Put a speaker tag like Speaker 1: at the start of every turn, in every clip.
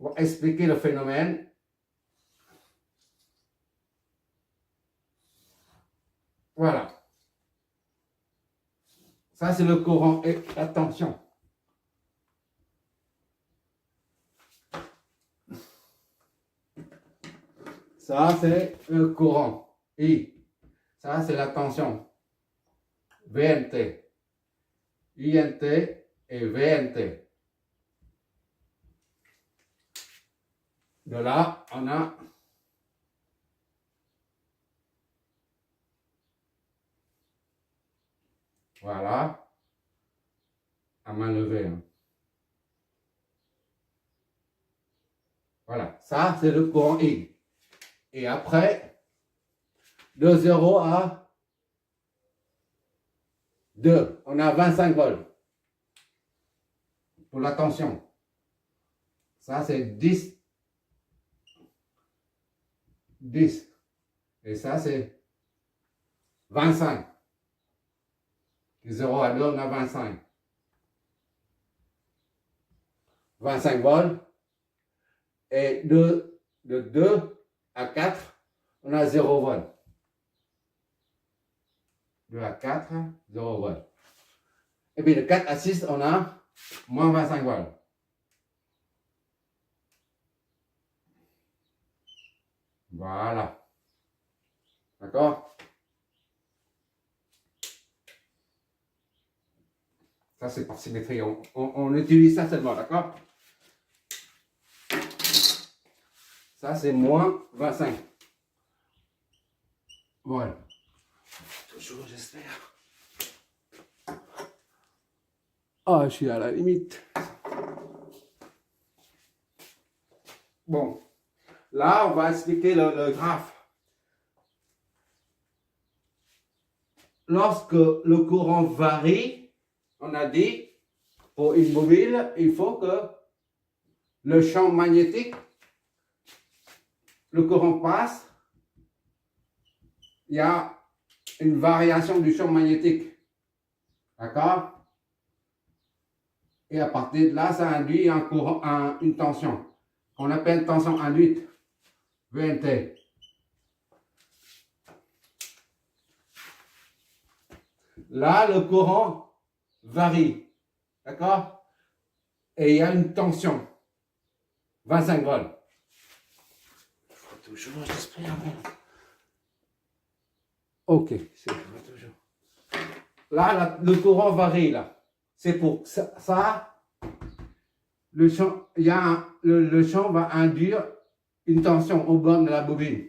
Speaker 1: pour expliquer le phénomène. Voilà. Ça, c'est le courant et la tension. Ça, c'est le courant, I. Ça, c'est la tension, VNT, INT et VNT. De là, on a voilà, à main levée. Hein. Voilà, ça, c'est le courant I. Et après, de 0 à 2, on a 25 volts pour la tension. Ça, c'est 10. Et ça, c'est 25. De 0 à 2, on a 25. 25 volts. Et de 2 à 4, on a 0 volts. 2 à 4, 0 volts. Et puis de 4 à 6, on a moins 25 volts. Voilà. D'accord? Ça, c'est par symétrie. On utilise ça seulement, d'accord? Ça, c'est moins 25. Voilà. Toujours, j'espère. Ah, je suis à la limite. Bon. Là, on va expliquer le graphe. Lorsque le courant varie, on a dit, pour une bobine, il faut que le champ magnétique, le courant passe, il y a une variation du champ magnétique. D'accord? Et à partir de là, ça induit un courant, une tension, qu'on appelle tension induite, VNT. Là, le courant varie. D'accord? Et il y a une tension. 25 volts. Il faut toujours, j'espère. Ok, c'est toujours. Là, le courant varie, là. C'est pour ça, le champ, le champ va induire une tension au bornes de la bobine.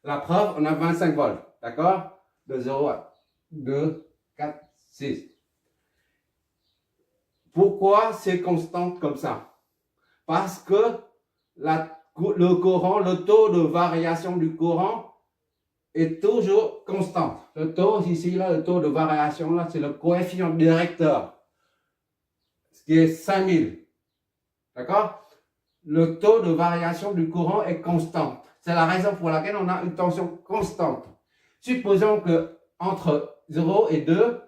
Speaker 1: La preuve, on a 25 volts. D'accord? De 0 à 2, 4, 6. Pourquoi c'est constante comme ça? Parce que le courant, le taux de variation du courant est toujours constant. Le taux ici, là, le taux de variation, là, c'est le coefficient directeur, ce qui est 5000. D'accord? Le taux de variation du courant est constant. C'est la raison pour laquelle on a une tension constante. Supposons que entre 0 et 2,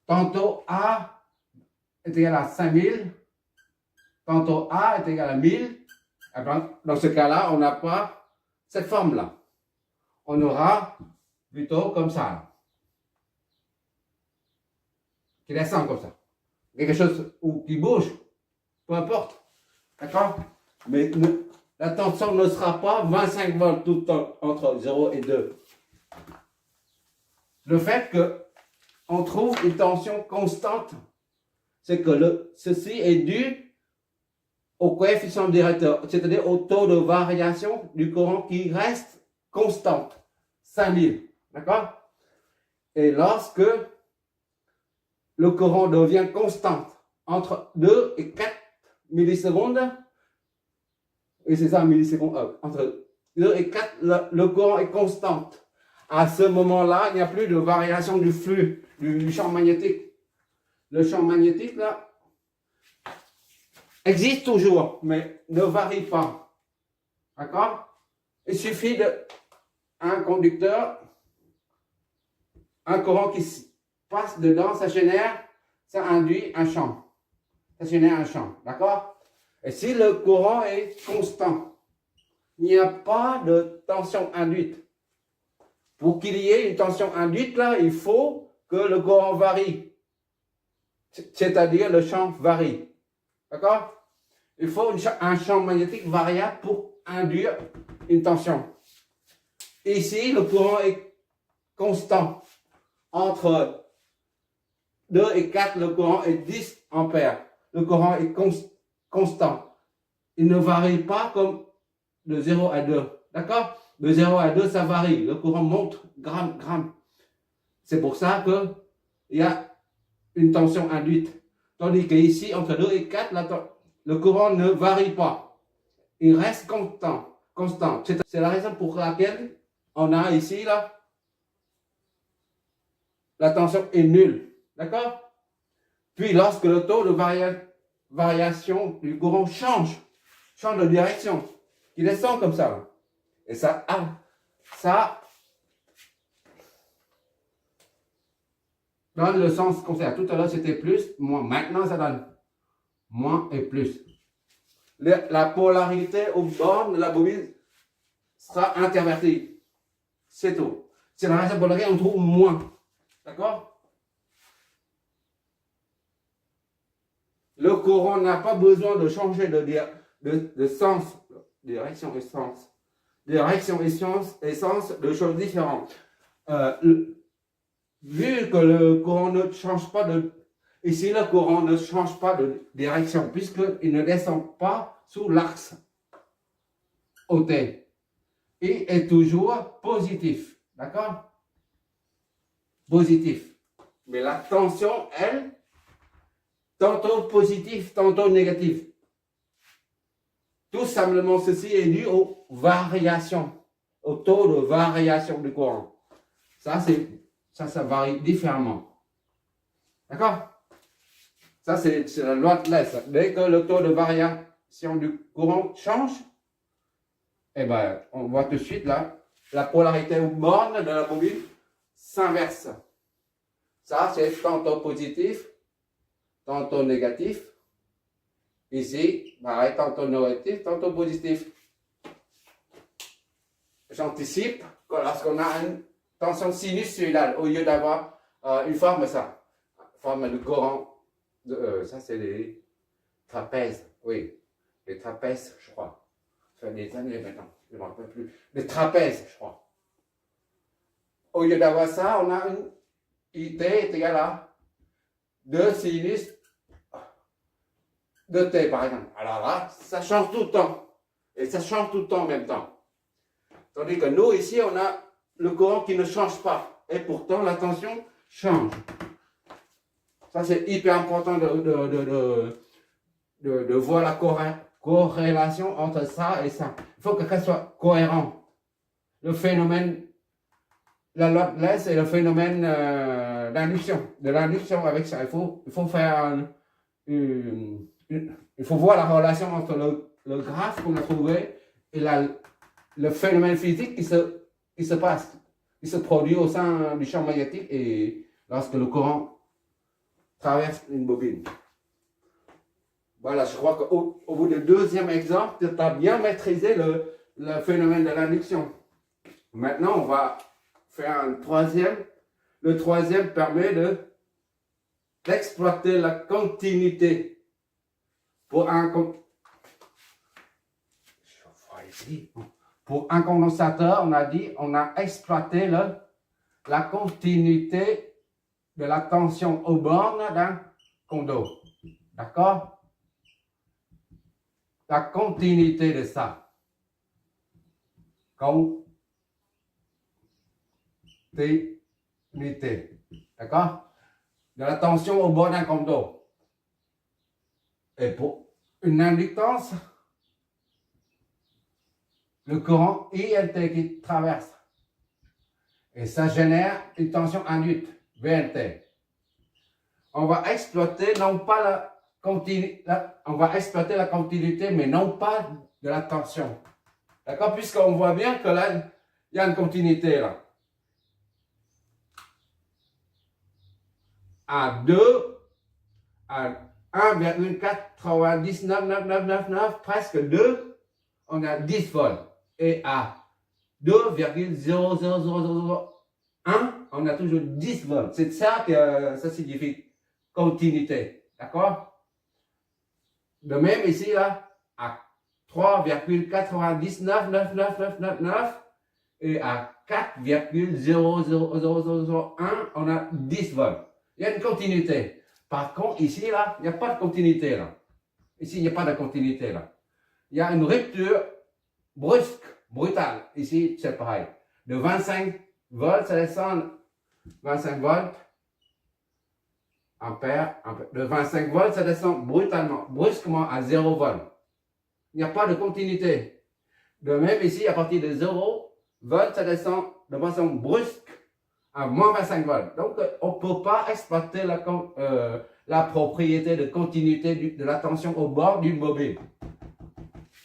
Speaker 1: tantôt A est égal à 5000, tantôt A est égal à 1000. Dans ce cas-là, on n'a pas cette forme-là. On aura plutôt comme ça. Qui descend comme ça. Quelque chose qui bouge, peu importe. D'accord? Mais la tension ne sera pas 25 volts tout le temps entre 0 et 2. Le fait qu'on trouve une tension constante, c'est que ceci est dû au coefficient directeur, c'est-à-dire au taux de variation du courant qui reste constante, 5000. D'accord? Et lorsque le courant devient constant entre 2 et 4 millisecondes, et c'est ça, millisecondes, entre 2 et 4, le courant est constant. À ce moment-là, il n'y a plus de variation du flux, du champ magnétique. Le champ magnétique, là, existe toujours, mais ne varie pas. D'accord? Il suffit d'un conducteur, un courant qui passe dedans, ça génère, ça induit un champ. Ça génère un champ. D'accord? Et si le courant est constant, il n'y a pas de tension induite. Pour qu'il y ait une tension induite, là, il faut que le courant varie. C'est-à-dire le champ varie. D'accord? Il faut un champ magnétique variable pour induire une tension. Ici, le courant est constant. Entre 2 et 4, le courant est 10 ampères. Le courant est constant. Il ne varie pas comme de 0 à 2. D'accord? De 0 à 2, ça varie. Le courant monte, gramme. C'est pour ça qu'il y a une tension induite. Tandis qu'ici, entre 2 et 4, le courant ne varie pas. Il reste constant. C'est la raison pour laquelle on a ici, là, la tension est nulle. D'accord? Puis, lorsque le taux de variation du courant change de direction, il descend comme ça. Là. Et ça donne le sens contraire. Tout à l'heure, c'était plus, moins. Maintenant, ça donne moins et plus. La polarité aux bornes de la bobine sera intervertie. C'est tout. C'est la raison pour laquelle on trouve moins. D'accord? Le courant n'a pas besoin de changer de sens, direction et sens. Direction et sens, deux choses différentes. Vu que le courant ne change pas ici le courant ne change pas de direction, puisqu'il ne descend pas sous l'axe OT. Il est toujours positif. D'accord? Positif. Mais la tension, elle, tantôt positive, tantôt négative. Tout simplement, ceci est dû aux variations, au taux de variation du courant. Ça varie différemment. D'accord? Ça, c'est la loi de Less. Dès que le taux de variation du courant change, eh ben, on voit tout de suite là, la polarité aux bornes de la bobine s'inverse. Ça, c'est tantôt positif, tantôt négatif. Ici, pareil, tantôt négatif, tantôt positif. J'anticipe que lorsqu'on a une tension sinusoïdale, au lieu d'avoir une forme de courant, ça c'est les trapèzes, oui, les trapèzes, je crois. Ça fait des années maintenant, je ne me rappelle plus. Les trapèzes, je crois. Au lieu d'avoir ça, on a une IT est égal à 2 sinus de T, par exemple. Alors là, ça change tout le temps. Et ça change tout le temps en même temps. Tandis que nous, ici, on a le courant qui ne change pas. Et pourtant, la tension change. Ça, c'est hyper important de voir la corrélation entre ça et ça. Il faut que ça soit cohérent. Le phénomène, la loi de Less et le phénomène d'induction. De l'induction avec ça. Il faut faire il faut voir la relation entre le graphe qu'on a trouvé et le phénomène physique qui se passe, qui se produit au sein du champ magnétique et lorsque le courant traverse une bobine. Voilà, je crois qu'au bout du deuxième exemple, tu as bien maîtrisé le phénomène de l'induction. Maintenant, on va faire un troisième. Le troisième permet d'exploiter la continuité. Pour un condensateur, on a exploité la continuité de la tension aux bornes d'un condo. D'accord? La continuité de ça. Continuité. D'accord? De la tension au bord d'un condo. Et pour une inductance, le courant ILT qui traverse. Et ça génère une tension induite, VLT. On va exploiter non pas la continuité, mais non pas de la tension. D'accord? Puisqu'on voit bien que là, il y a une continuité là. À 2, 1,999999, presque 2, on a 10 volts. Et à 2,00001, on a toujours 10 volts. C'est ça que ça signifie continuité. D'accord? De même ici, là, à 3,999999 et à 4,00001, on a 10 volts. Il y a une continuité. Par contre, ici, là, il n'y a pas de continuité, là. Ici, il n'y a pas de continuité, là. Il y a une rupture brusque, brutale. Ici, c'est pareil. De 25 volts, ça descend 25 volts, ampères. De 25 volts, ça descend brutalement, brusquement à 0 volts. Il n'y a pas de continuité. De même, ici, à partir de 0 volts, ça descend de façon brusque à moins 25 volts. Donc, on ne peut pas exploiter la propriété de continuité de la tension au bord d'une bobine.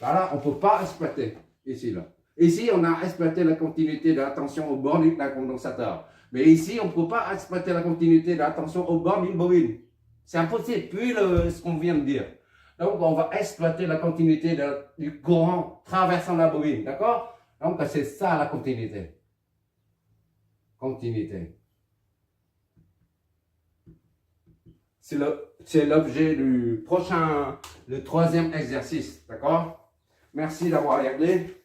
Speaker 1: Voilà, on ne peut pas exploiter ici, là. Ici, on a exploité la continuité de la tension au bord d'un condensateur. Mais ici, on ne peut pas exploiter la continuité de la tension au bord d'une bobine. C'est impossible, puis ce qu'on vient de dire. Donc, on va exploiter la continuité du courant traversant la bobine, d'accord? Donc, c'est ça la continuité. Continuité. C'est l'objet du prochain, le troisième exercice, d'accord? Merci d'avoir regardé.